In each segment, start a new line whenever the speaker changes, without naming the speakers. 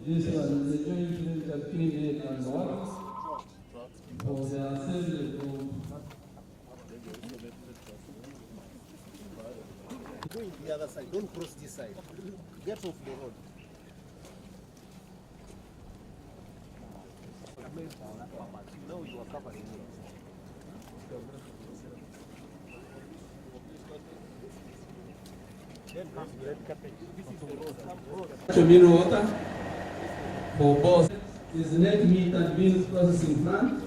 This one is a joint venture between and Works for the assembly of.
Go in the other side, don't cross this side. Get off the road. Now you are covering it. Then comes the red carpet. This is the road.
Mineral water for both is net meat and beans processing plant.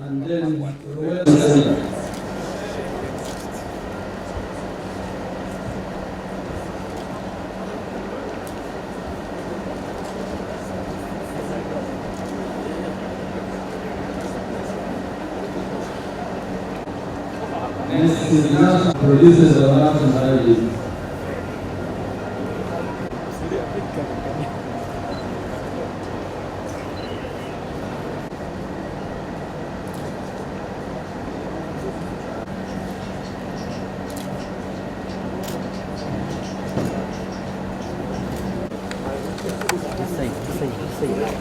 And then Royal Next is now produces the American Heritage.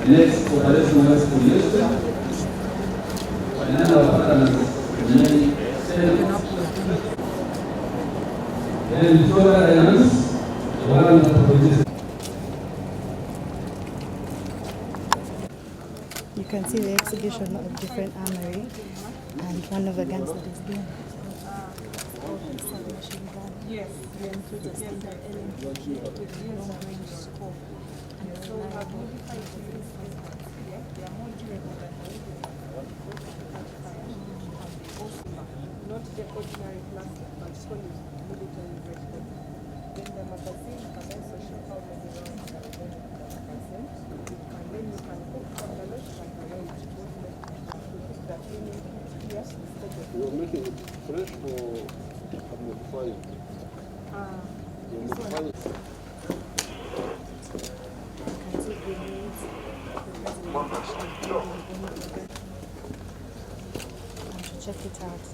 Next, operation was polyester. Another partners, and Victoria Alliance, one produces.
You can see the exhibition of different armory, and one of the guns that is being yes,
not the ordinary plastic, but solid military grade. Then the magazine can also show how many rounds are going in the magazine. And then you can put on the left and the right, both left and right. You put that in here instead of...
You're making it fresh or modifying? You're modifying it.
check it out.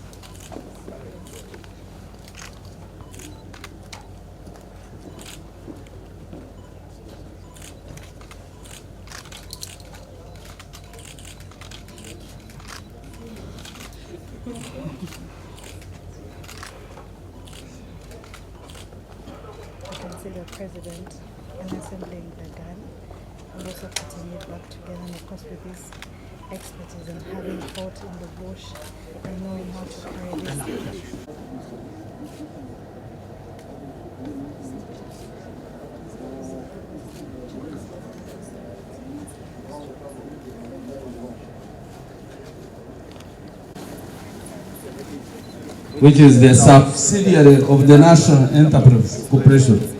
You can see the president unassembling the gun and also putting it back together, and of course with this expertise and having fought in the bush and knowing how to carry this.
Which is the subsidiary of the National Enterprise Corporation.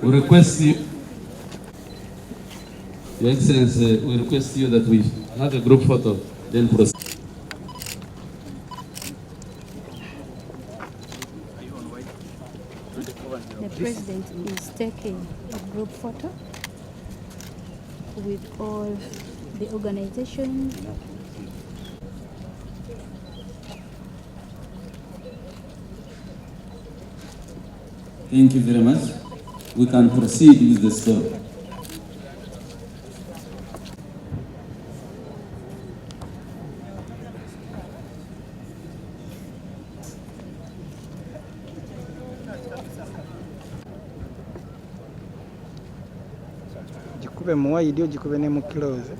We request you, Your Excellency, we request you that we have a group photo, then proceed.
The President is taking a group photo with all the organization.
Thank you very much. We can proceed with the story.
Jikube muwaidi ojikube ne mukiloze.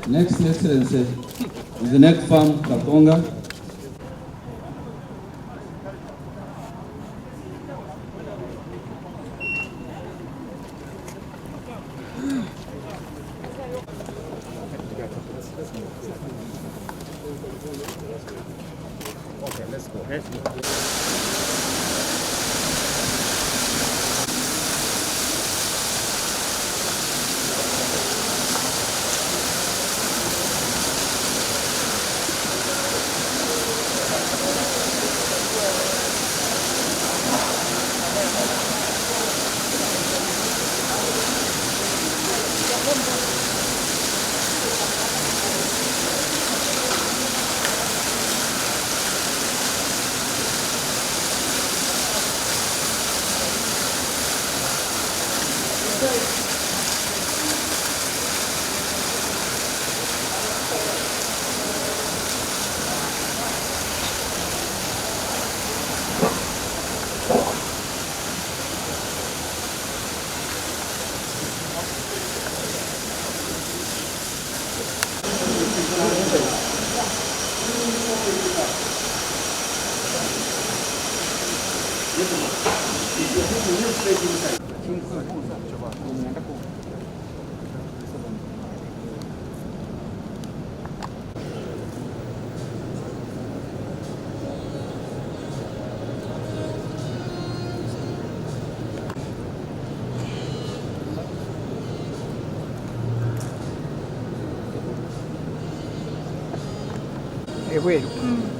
Next, Excellency, is the next farm, Katonga.
Okay, let's go.
Ebweru.